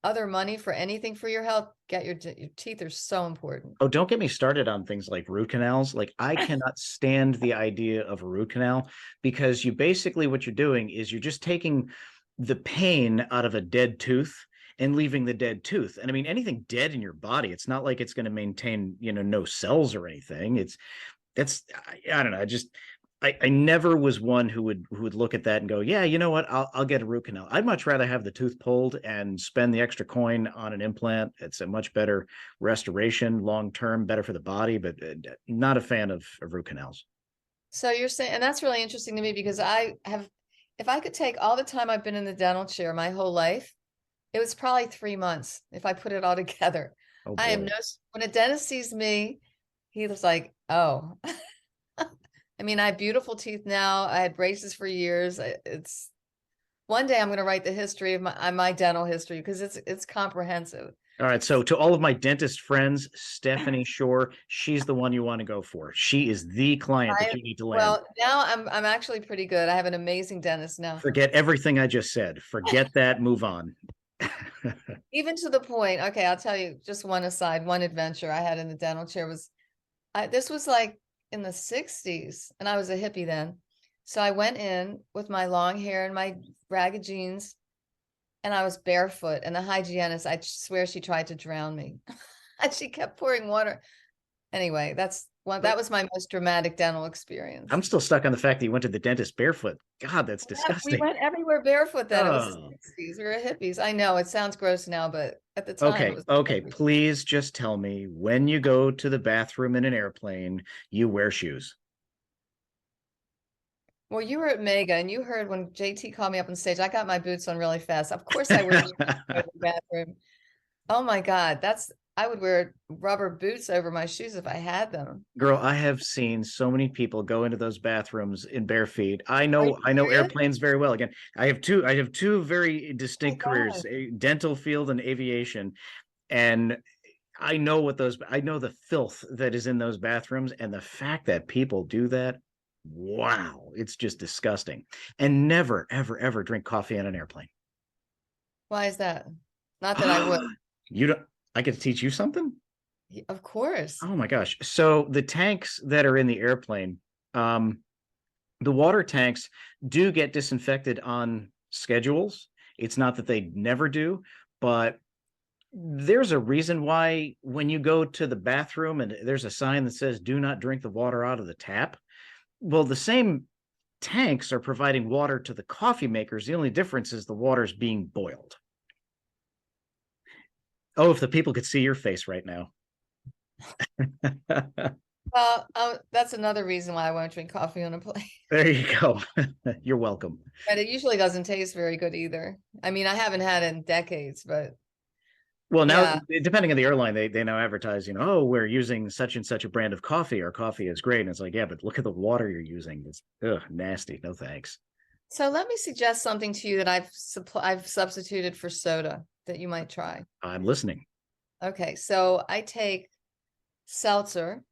other money for anything for your health, get your teeth are so important. Oh, don't get me started on things like root canals. Like, I cannot stand the idea of a root canal because what you're doing is you're just taking the pain out of a dead tooth and leaving the dead tooth. And I mean, anything dead in your body, it's not like it's going to maintain, no cells or anything. I don't know. I never was one who would look at that and go, yeah, you know what? I'll get a root canal. I'd much rather have the tooth pulled and spend the extra coin on an implant. It's a much better restoration, long term, better for the body. But not a fan of root canals. So you're saying, and that's really interesting to me because if I could take all the time I've been in the dental chair my whole life, it was probably 3 months if I put it all together. Oh I am boy. when a dentist sees me, he was like, oh, I mean, I have beautiful teeth now. I had braces for years. It's one day I'm going to write the history of my dental history because it's comprehensive. All right. So to all of my dentist friends, Stephanie Shorr, she's the one you want to go for. She is the client that you need to land. Well, now I'm actually pretty good. I have an amazing dentist now. Forget everything I just said. Forget that. Move on. Even to the point, okay, I'll tell you just one aside, one adventure I had in the dental chair was this was like in the 60s, and I was a hippie then. So I went in with my long hair and my ragged jeans, and I was barefoot. And the hygienist, I swear she tried to drown me. And she kept pouring water. Anyway, that was my most dramatic dental experience. I'm still stuck on the fact that you went to the dentist barefoot. God, that's Yeah, we disgusting. went everywhere barefoot then. It was the Oh, 60s. We were hippies. I know it sounds gross now, but at the time it okay. was Okay. Please just tell me when you go to the bathroom in an airplane, you wear shoes. Well, you were at Mega and you heard when JT called me up on stage, I got my boots on really fast. Of course I wear shoes to go to the bathroom. Oh my God, I would wear rubber boots over my shoes if I had them. Girl, I have seen so many people go into those bathrooms in bare feet. Are you I know serious? airplanes very well. Again, I have two very Oh my distinct careers, God. a dental field and aviation. And I know the filth that is in those bathrooms, and the fact that people do that, wow, it's just disgusting. And never, ever, ever drink coffee on an airplane. Why is that? Not that I would. You don't, I get to teach you something? Of course. Oh my gosh. So the tanks that are in the airplane, um, the water tanks do get disinfected on schedules. It's not that they never do, but there's a reason why when you go to the bathroom and there's a sign that says do not drink the water out of the tap. Well, the same tanks are providing water to the coffee makers. The only difference is the water's being boiled. Oh, if the people could see your face right now. Well, that's another reason why I won't drink coffee on a plane. There you go. You're welcome. But it usually doesn't taste very good either. I mean, I haven't had it in decades, but Well, now Yeah. depending on the airline, they now advertise, oh, we're using such and such a brand of coffee. Our coffee is great, and it's like, yeah, but look at the water you're using. It's nasty. No thanks. So let me suggest something to you that I've substituted for soda that you might try. I'm listening. Okay, so I take seltzer.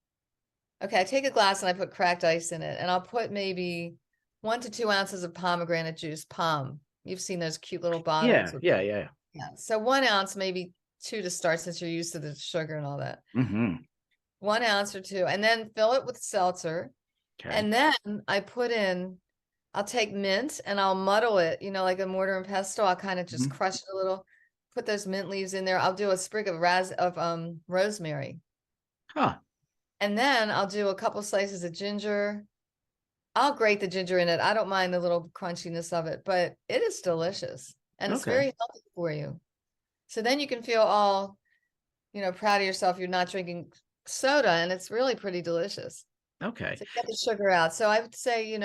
Okay, I take a glass and I put cracked ice in it, and I'll put maybe 1 to 2 ounces of pomegranate juice, Palm. You've seen those cute little Yeah, bottles. yeah, yeah. Yeah. So 1 ounce, maybe two to start since you're used to the sugar and all that. Mm-hmm. 1 ounce or two, and then fill it with seltzer. Okay. And then I'll take mint and I'll muddle it, like a mortar and pestle. I'll kind of just Mhm. crush it a little, put those mint leaves in there. I'll do a sprig of rosemary. Huh. And then I'll do a couple slices of ginger. I'll grate the ginger in it. I don't mind the little crunchiness of it, but it is delicious and it's Okay. very healthy for you. So then you can feel all, proud of yourself. You're not drinking soda and it's really pretty delicious. Okay. So get the sugar out. So I would say,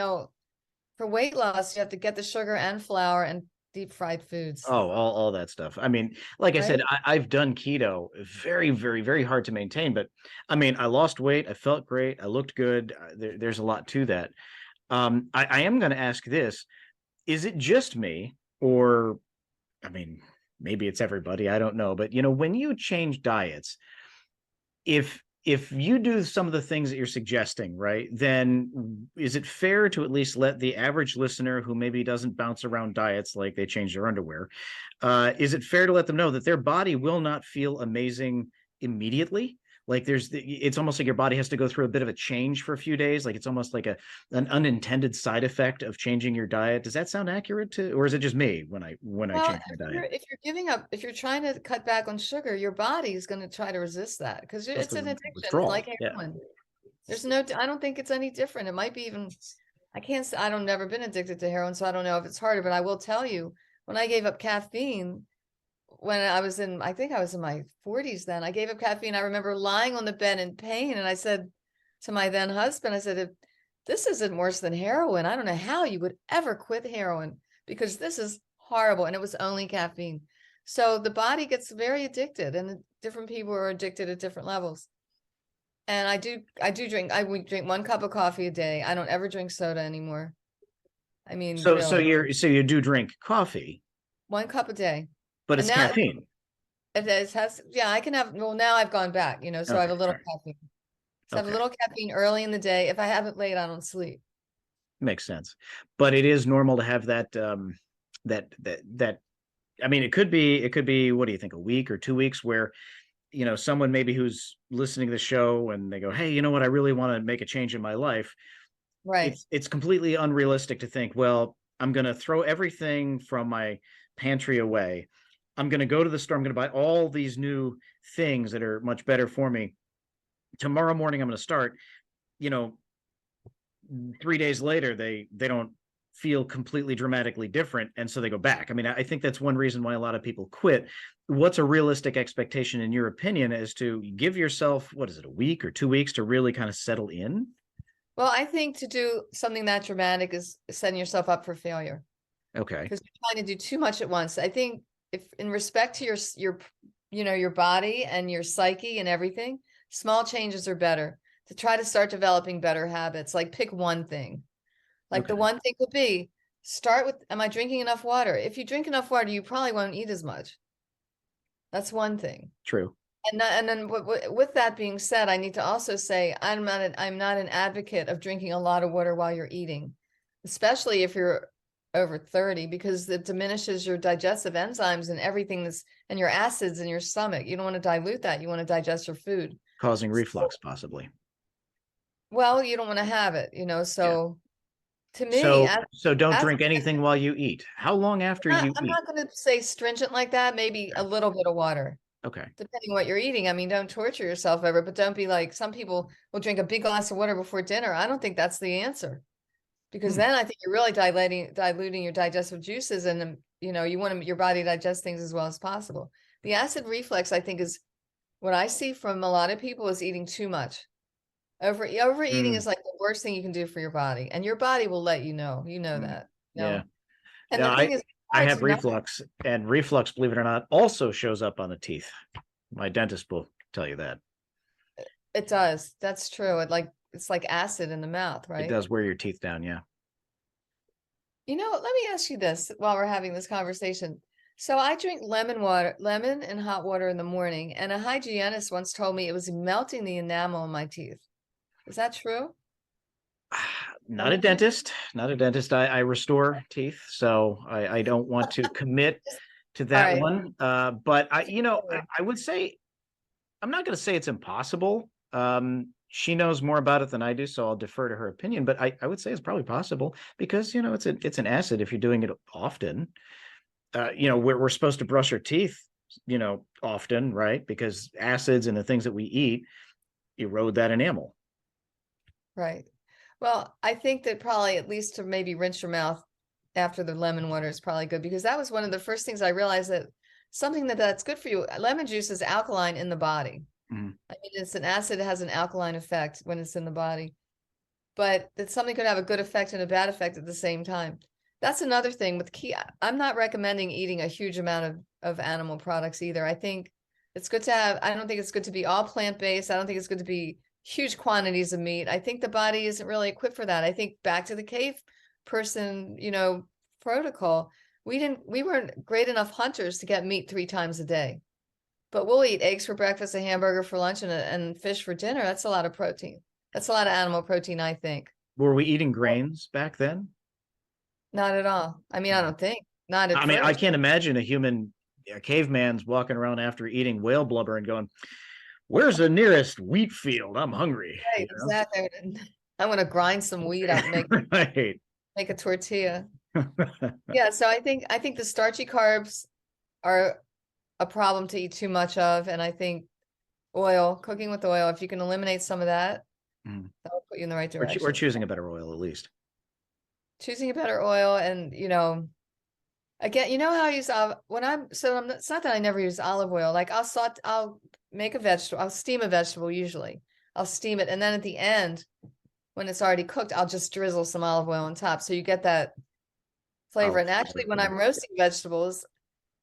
for weight loss, you have to get the sugar and flour and deep fried foods, Oh, all that stuff. I mean, like I said, right? I've done keto. Very, very, very hard to maintain, but I mean, I lost weight. I felt great. I looked good. There's a lot to that. I am going to ask this: is it just me, or I mean, maybe it's everybody. I don't know, but when you change diets, if you do some of the things that you're suggesting, right, then is it fair to at least let the average listener who maybe doesn't bounce around diets like they change their underwear, is it fair to let them know that their body will not feel amazing immediately? Like it's almost like your body has to go through a bit of a change for a few days. Like it's almost like an unintended side effect of changing your diet. Does that sound accurate or is it just me when I Well, change my diet? if you're trying to cut back on sugar, your body is going to try to resist that because That's it's the an addiction. It's withdrawal. like Yeah. heroin. I don't think it's any different. It might be even, I can't, I don't never been addicted to heroin, so I don't know if it's harder, but I will tell you, when I gave up caffeine, I think I was in my 40s then, I gave up caffeine. I remember lying on the bed in pain. And I said to my then husband, I said, if this isn't worse than heroin, I don't know how you would ever quit heroin because this is horrible. And it was only caffeine. So the body gets very addicted and different people are addicted at different levels. And I would drink 1 cup of coffee a day. I don't ever drink soda anymore. I mean, really, So you do drink coffee, 1 cup a day. but And it's now caffeine. yeah, I can have, well, now I've gone back, so I have Okay, a all little right. caffeine. So I have a Okay, little caffeine early in the day. If I have it late, I don't sleep. makes sense. But it is normal to have that. I mean, it could be. What do you think? A week or 2 weeks where someone maybe who's listening to the show and they go, hey, you know what? I really want to make a change in my life. Right. It's completely unrealistic to think, well, I'm going to throw everything from my pantry away. I'm going to go to the store. I'm going to buy all these new things that are much better for me. Tomorrow morning, I'm going to start. You know, 3 days later, they don't feel completely dramatically different, and so they go back. I mean, I think that's one reason why a lot of people quit. What's a realistic expectation, in your opinion, as to give yourself, what is it, a week or 2 weeks to really kind of settle in? Well, I think to do something that dramatic is setting yourself up for failure Okay, because you're trying to do too much at once. I think if in respect to your body and your psyche and everything, small changes are better to try to start developing better habits. Like pick one thing. Like the okay, one thing could be start with, am I drinking enough water? If you drink enough water, you probably won't eat as much. That's one thing. true. And then with that being said, I need to also say I'm not an advocate of drinking a lot of water while you're eating, especially if you're over 30, because it diminishes your digestive enzymes and everything and your acids in your stomach. You don't want to dilute that. You want to digest your food. Causing reflux, possibly. Well, you don't want to have it, Yeah. so to me, So don't as drink anything while you eat. How long after you I'm eat? not going to say stringent like that, maybe a Okay. little bit of water. Okay. Depending what you're eating. I mean, don't torture yourself over it, but don't be like some people will drink a big glass of water before dinner. I don't think that's the answer because Hmm. then I think you're really diluting your digestive juices and you want your body to digest things as well as possible. The acid reflux, I think, is what I see from a lot of people is eating too much. Overeating Mm, is like the worst thing you can do for your body, and your body will let you know. You know mm. that. Yeah. And No, the thing is, I hard have to not. reflux, and reflux, believe it or not, also shows up on the teeth. My dentist will tell you that. It does. That's true. It's like acid in the mouth, It right? does wear your teeth down, yeah. Let me ask you this while we're having this conversation. So I drink lemon and hot water in the morning, and a hygienist once told me it was melting the enamel in my teeth. Is that true? Not a Lemon juice? dentist, not a dentist. I restore teeth, so I don't want to commit to All that right. one. But I would say I'm not going to say it's impossible. She knows more about it than I do, so I'll defer to her opinion. But I would say it's probably possible because it's an acid if you're doing it often. We're supposed to brush our teeth, often, right? Because acids and the things that we eat erode that enamel. Right. Well, I think that probably at least to maybe rinse your mouth after the lemon water is probably good because that was one of the first things I realized that something that's good for you. Lemon juice is alkaline in the body. Mhm. I mean, it's an acid that has an alkaline effect when it's in the body, but that something could have a good effect and a bad effect at the same time. That's another thing with key. I'm not recommending eating a huge amount of animal products either. I think it's good to have, I don't think it's good to be all plant-based. I don't think it's good to be huge quantities of meat. I think the body isn't really equipped for that. I think back to the cave person, protocol, we weren't great enough hunters to get meat 3 times a day. But we'll eat eggs for breakfast, a hamburger for lunch, and fish for dinner. That's a lot of protein. That's a lot of animal protein, I think. Were we eating grains back then? Not at all. I mean, I No. don't think. Not at I mean, I first. can't imagine a caveman's walking around after eating whale blubber and going, "Where's the nearest wheat field? I'm hungry." Right, exactly. I want to grind some wheat up and make Right. make a tortilla. Yeah, so I think the starchy carbs are a problem to eat too much of, and I think cooking with oil, if you can eliminate some of that, Mm. that will put you in the right Or direction. choosing a better oil at least. Choosing a better oil and, again, you know how I use it's not that I never use olive oil. Like I'll make a vegetable, I'll steam a vegetable usually. I'll steam it, and then at the end, when it's already cooked, I'll just drizzle some olive oil on top. So you get that flavor. Olive And actually, flavor. when Yeah. I'm roasting vegetables,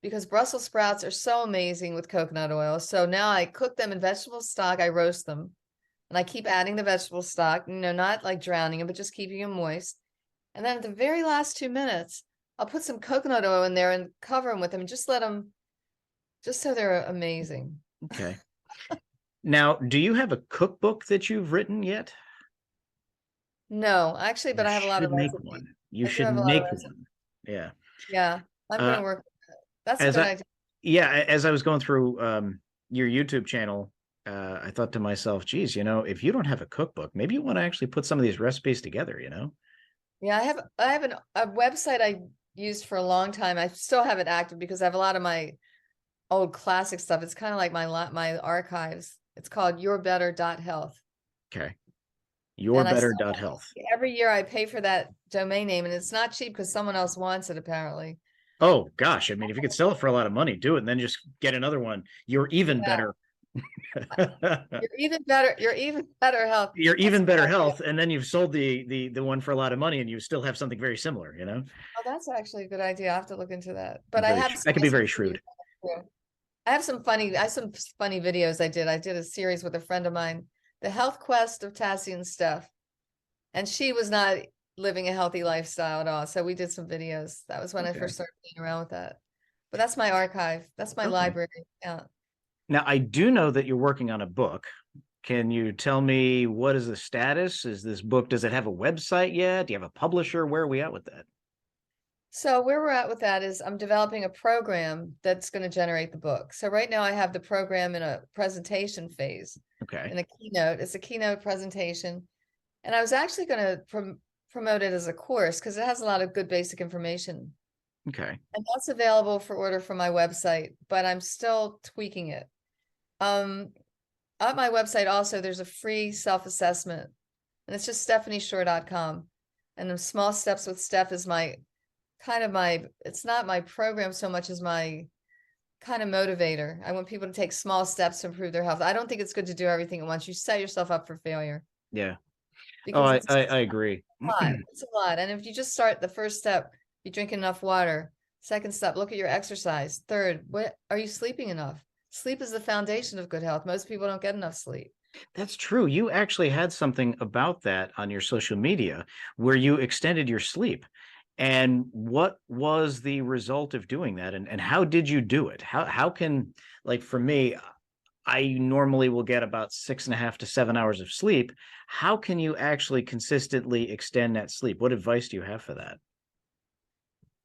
because Brussels sprouts are so amazing with coconut oil. So now I cook them in vegetable stock, I roast them, and I keep adding the vegetable stock, not like drowning them, but just keeping them moist. And then at the very last 2 minutes, I'll put some coconut oil in there and cover them with them and just let them, just so they're amazing. Okay. Now, do you have a cookbook that you've written yet? No, actually, You but I have a lot should of make recipes. one. You I do should have a lot of make recipes. one. Yeah. Yeah, I'm Uh, gonna work. That's a as good I, idea. yeah, as I was going through your YouTube channel, I thought to myself, geez, if you don't have a cookbook, maybe you want to actually put some of these recipes together. Yeah, I have a website I used for a long time. I still have it active because I have a lot of my old classic stuff. It's kind of like my archives. It's called yourbetter.health. Okay. And I still Yourbetter.health. every year I pay for that domain name, and it's not cheap because someone else wants it apparently. Oh gosh, I mean, if you could sell it for a lot of money, do it, and then just get another one. You're even Yeah, better. you're even better health. You're That's a even good better idea. health, and then you've sold the one for a lot of money, and you still have something very similar. Oh, that's actually a good idea. I have to look into that. But I Very, have that could I be have some very videos shrewd. on it too. I have some funny videos I did. I did a series with a friend of mine, The Health Quest of Tassie and Steff. And she was not living a healthy lifestyle at all. So we did some videos. That was when I Okay. first started playing around with that. But that's my archive. That's my Okay. library. Yeah. Now I do know that you're working on a book. Can you tell me what is the status? Is this book, does it have a website yet? Do you have a publisher? Where are we at with that? So where we're at with that is I'm developing a program that's going to generate the book. So right now I have the program in a presentation phase, Okay. in a keynote. It's a keynote presentation. And I was actually going to promote it as a course because it has a lot of good basic information. Okay. And that's available for order from my website, but I'm still tweaking it. Um, on my website also, there's a free self-assessment, and it's just stephanieshorr.com. And the small steps with Steph is it's not my program so much as my kind of motivator. I want people to take small steps to improve their health. I don't think it's good to do everything at once. You set yourself up for failure Yeah. Oh, because I, it's I, I agree. a lot. It's a lot. And if you just start the first step, you drink enough water, Second step, look at your exercise. Third, what are you sleeping enough? Sleep is the foundation of good health. Most people don't get enough sleep. That's true. You actually had something about that on your social media where you extended your sleep. And what was the result of doing that? And how did you do it? How can, like for me, I normally will get about 6.5 to 7 hours of sleep. How can you actually consistently extend that sleep? What advice do you have for that?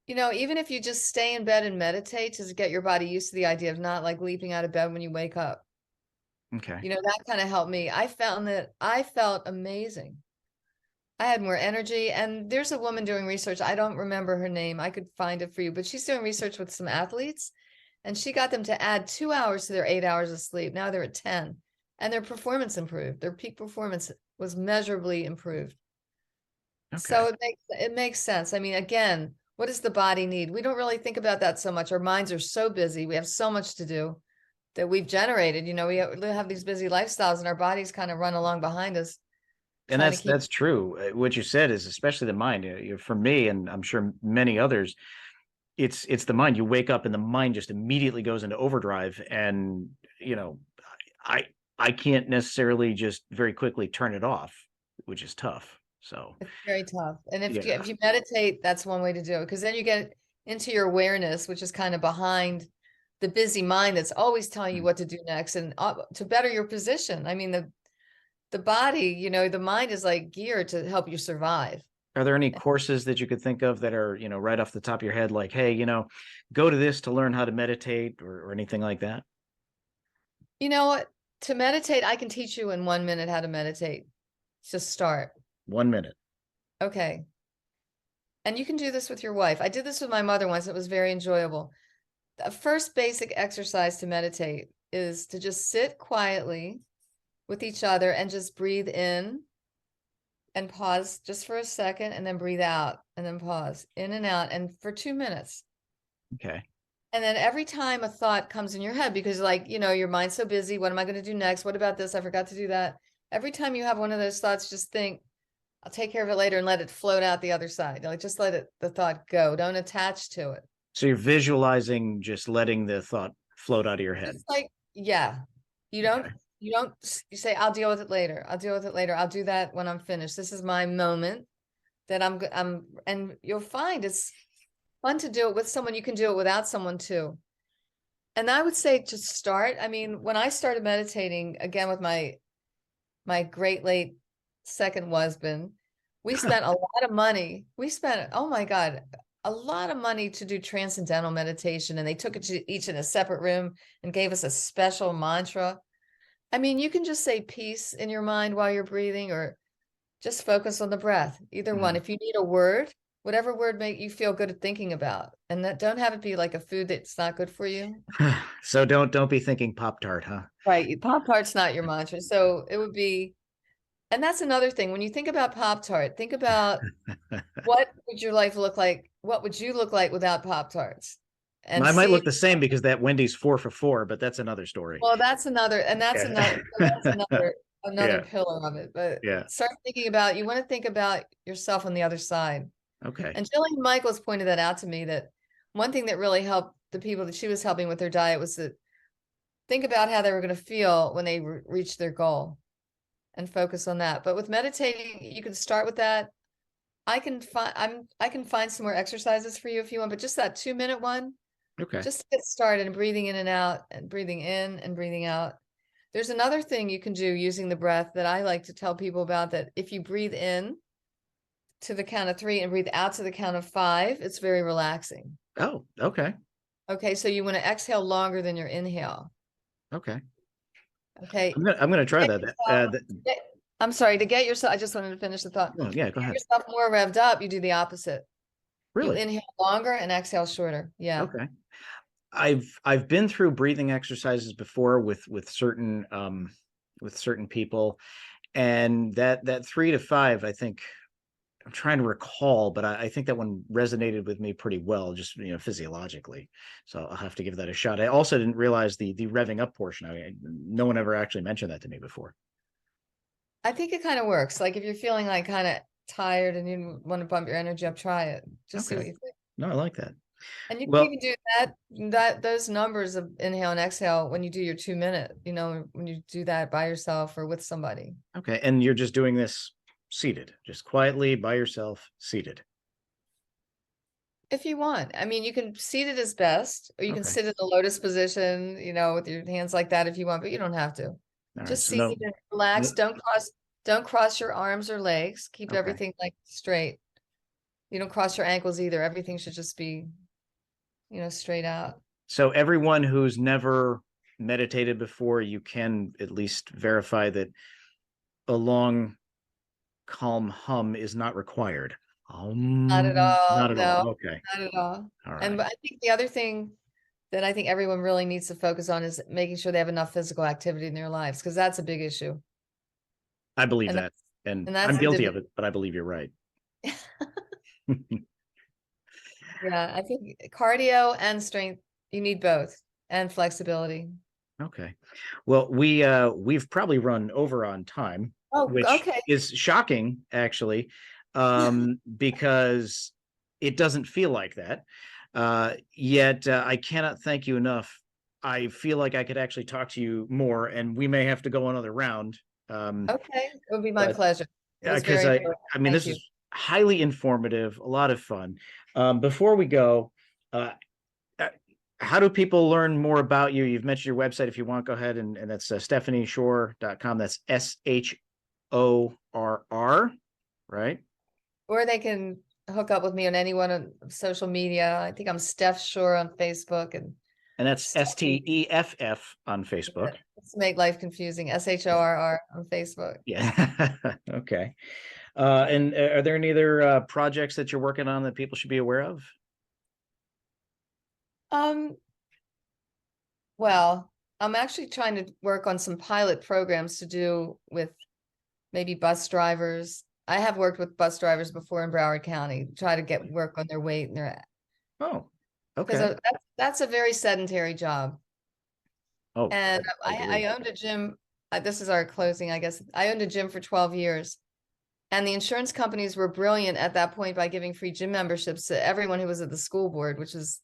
You know, even if you just stay in bed and meditate to get your body used to the idea of not like leaping out of bed when you wake up. Okay. You know, that kind of helped me. I found that I felt amazing. I had more energy. And there's a woman doing research. I don't remember her name. I could find it for you, but she's doing research with some athletes and she got them to add 2 hours to their 8 hours of sleep. Now they're at 10 and their performance improved. Their peak performance was measurably improved. Okay. So it makes sense. I mean, again, what does the body need? We don't really think about that so much. Our minds are so busy. We have so much to do that we've generated. You know, we have these busy lifestyles and our bodies kind of run along behind us, And trying to keep. that's true. What you said is especially the mind. For me, and I'm sure many others, it's the mind. You wake up and the mind just immediately goes into overdrive, and you know, I I can't necessarily just very quickly turn it off, which is tough. So It's very tough. And yeah. if you meditate, that's one way to do it because then you get into your awareness, which is kind of behind the busy mind that's always telling you Mm. what to do next and to better your position. I mean, the body, you know, the mind is like geared to help you survive. Are there any courses that you could think of that are, right off the top of your head, like, hey, go to this to learn how to meditate or anything like that? You know what? To meditate, I can teach you in 1 minute how to meditate. Just start. 1 minute. Okay. And you can do this with your wife. I did this with my mother once. It was very enjoyable. The first basic exercise to meditate is to just sit quietly with each other and just breathe in and pause just for a second and then breathe out and then pause in and out and for 2 minutes. Okay. And then every time a thought comes in your head, because like, you know, your mind's so busy, what am I going to do next? What about this? I forgot to do that. Every time you have one of those thoughts, just think, I'll take care of it later and let it float out the other side. Like just let the thought go. Don't attach to it. So you're visualizing just letting the thought float out of your head. Just like, yeah, you don't, Okay. you say, I'll deal with it later. I'll deal with it later. I'll do that when I'm finished. This is my moment that and you'll find it's fun to do it with someone. You can do it without someone too. And I would say to start, I mean, when I started meditating again with my great late second husband, we spent a lot of money. We spent, oh my God, a lot of money to do transcendental meditation. And they took it to each in a separate room and gave us a special mantra. I mean, you can just say peace in your mind while you're breathing or just focus on the breath. Either one. Mhm. If you need a word, whatever word make you feel good at thinking about. And that don't have it be like a food that's not good for you. So don't be thinking Pop Tart, huh? Right. Pop Tart's not your mantra. So it would be, and that's another thing. When you think about Pop Tart, think about what would your life look like? What would you look like without Pop Tarts? And I might see, look the same because that Wendy's 4 for 4, but that's another story. well, that's another, and that's Yeah. another, so that's another Yeah. pillar of it. But Yeah. start thinking about, you want to think about yourself on the other side. Okay. And Jillian Michaels pointed that out to me, that one thing that really helped the people that she was helping with their diet was to think about how they were going to feel when they reached their goal and focus on that. But with meditating, you can start with that. I can find some more exercises for you if you want, but just that 2 minute one, Okay. just to get started and breathing in and out and breathing in and breathing out. There's another thing you can do using the breath that I like to tell people about, that if you breathe in to the count of 3 and breathe out to the count of 5, it's very relaxing. Oh, okay. Okay, so you want to exhale longer than your inhale. Okay. Okay. I'm gonna try Get that. yourself, I'm sorry, to get yourself, I just wanted to finish the thought. Oh, yeah, go Get ahead. yourself more revved up, you do the opposite. You Really? inhale longer and exhale shorter. Yeah. Okay. I've been through breathing exercises before with certain people, and that 3 to 5, I think I'm trying to recall, but I think that one resonated with me pretty well, just physiologically. So I'll have to give that a shot. I also didn't realize the revving up portion. No one ever actually mentioned that to me before. I think it kind of works. Like if you're feeling like kind of tired and you want to bump your energy up, try it. Just see Okay. what you think. No, I like that. And you can Well, even do those numbers of inhale and exhale when you do your 2 minute, when you do that by yourself or with somebody. okay. And you're just doing this seated, just quietly by yourself, seated. If you want. I mean, you can seat it as best, or you can Okay. sit in the lotus position, with your hands like that if you want, but you don't have to. All right. Just So seat no, and relax. no, Don't cross your arms or legs. Keep okay. everything like straight. You don't cross your ankles either. Everything should just be, straight out. So everyone who's never meditated before, you can at least verify that a long, calm hum is not required. Not at all. Not at all. No, Okay. not at all. All And right. but I think the other thing that I think everyone really needs to focus on is making sure they have enough physical activity in their lives, because that's a big issue. I believe And that. that's And and I'm that's the guilty of division. it, but I believe you're right. Yeah, I think cardio and strength, you need both, and flexibility. Okay. Well, we've probably run over on time, Oh, which okay. is shocking actually, because it doesn't feel like that. Yet I cannot thank you enough. I feel like I could actually talk to you more, and we may have to go another round. Okay. It would be my But pleasure. It was because very enjoyable. I mean, Thank this you. is highly informative, a lot of fun. Before we go, uh, uh, how do people learn more about you? You've mentioned your website. If you want, go ahead and that's stephanieshorr.com. That's SHORR, right? Or they can hook up with me on any one of social media. I think I'm Steff Shorr on Facebook and And that's Stephanie. STEFF on Facebook. Let's make life confusing. SHORR on Facebook. Yeah. Okay. And are there any other projects that you're working on that people should be aware of? Um, well, I'm actually trying to work on some pilot programs to do with maybe bus drivers. I have worked with bus drivers before in Broward County, try to get work on their weight and their, Oh, because okay. that's a very sedentary job. Oh, And I I agree. owned a gym. This is our closing, I guess. I owned a gym for 12 years. And the insurance companies were brilliant at that point by giving free gym memberships to everyone who was at the school board, which is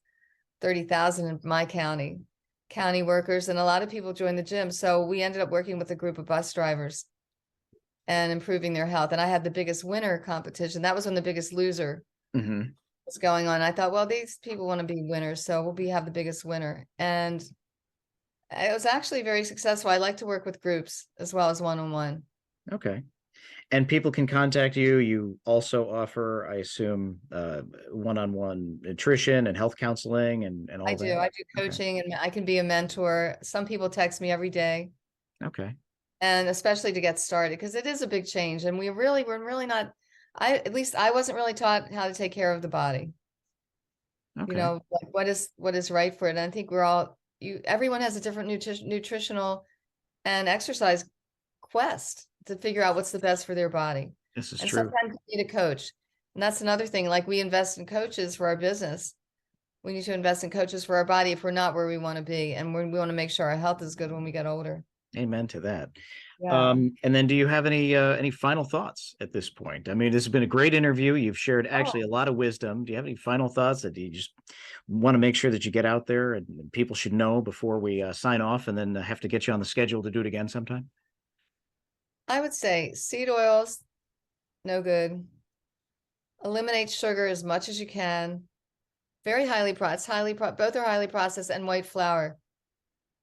30,000 in my county workers. And a lot of people joined the gym. So we ended up working with a group of bus drivers and improving their health. And I had the biggest winner competition. That was when the biggest loser Hmm. was going on. I thought, well, these people want to be winners, so have the biggest winner. And it was actually very successful. I like to work with groups as well as one-on-one. Okay. And people can contact you. You also offer, I assume, one-on-one nutrition and health counseling and I all do. that. I do Okay. coaching and I can be a mentor. Some people text me every day, Okay. and especially to get started, because it is a big change. And we're really not, at least I wasn't really taught how to take care of the body, Okay. like what is right for it. And I think everyone has a different nutritional and exercise quest to figure out what's the best for their body. This is And true. sometimes you need a coach. And that's another thing. Like we invest in coaches for our business. We need to invest in coaches for our body if we're not where we want to be. And we want to make sure our health is good when we get older. Amen to that. Yeah. And then do you have any final thoughts at this point? I mean, this has been a great interview. You've shared actually Oh, a lot of wisdom. Do you have any final thoughts that you just want to make sure that you get out there and people should know before we sign off and then have to get you on the schedule to do it again sometime? I would say seed oils, no good. Eliminate sugar as much as you can. Very highly processed, both are highly processed, and white flour.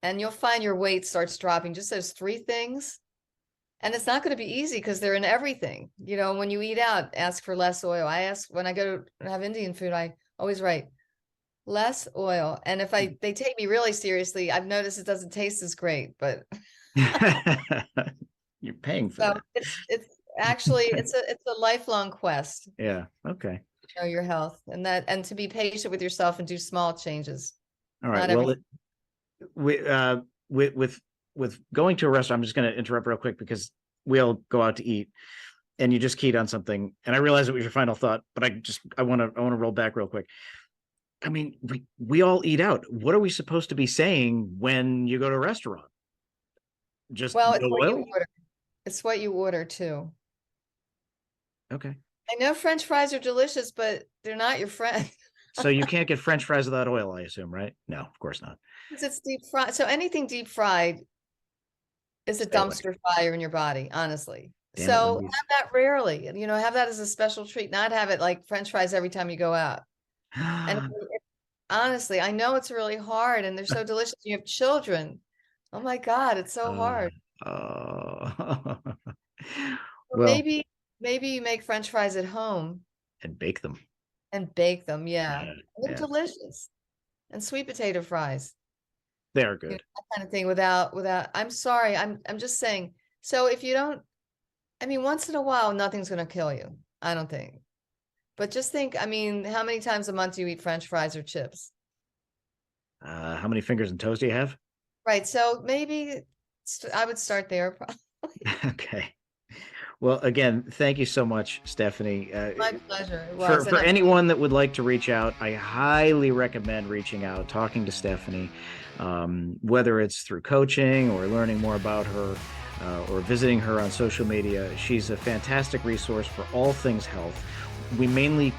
And you'll find your weight starts dropping. Just those three things. And it's not going to be easy because they're in everything. When you eat out, ask for less oil. I ask when I go to have Indian food, I always write less oil. And if they take me really seriously, I've noticed it doesn't taste as great. But You're paying for so that. it's actually it's a lifelong quest, Yeah. Okay. to know your health, and to be patient with yourself and do small changes. All right. Not Well, everything. we with going to a restaurant, I'm just going to interrupt real quick because we all go out to eat, and you just keyed on something, and I realized it was your final thought, but I want to roll back real quick. I mean, we all eat out. What are we supposed to be saying when you go to a restaurant? Just Well, it's no what you oil? order. It's what you order too. Okay. I know French fries are delicious, but they're not your friend. So you can't get French fries without oil, I assume, right? No, of course not. Because it's deep fried. So anything deep fried is a Stay away. dumpster fire in your body, honestly. Damn it, So Wendy's. have that rarely, and have that as a special treat, not have it like French fries every time you go out. And honestly, I know it's really hard and they're so delicious. You have children. Oh my God, it's so uh, hard. uh, Well, well, maybe you make French fries at home and bake them. and bake them. Yeah. Yeah, They're yeah, delicious. And sweet potato fries. they are You know, good. that kind of thing without I'm sorry, I'm just saying. So if you don't, I mean, once in a while, nothing's gonna kill you. I don't think. But just think, I mean, how many times a month do you eat French fries or chips? How many fingers and toes do you have? Right. So maybe I would start there. Probably. Okay. Well, again, thank you so much, Stephanie. My pleasure. It For was. And for anyone that would like to reach out, I highly recommend reaching out, talking to Stephanie, whether it's through coaching or learning more about her, or visiting her on social media. She's a fantastic resource for all things health. We mainly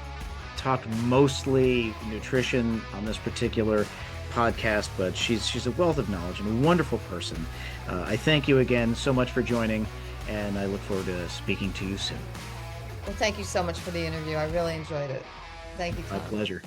talk mostly nutrition on this particular podcast, but she's a wealth of knowledge and a wonderful person. I thank you again so much for joining, and I look forward to speaking to you soon. well, thank you so much for the interview. I really enjoyed it. Thank you, My Tom. pleasure.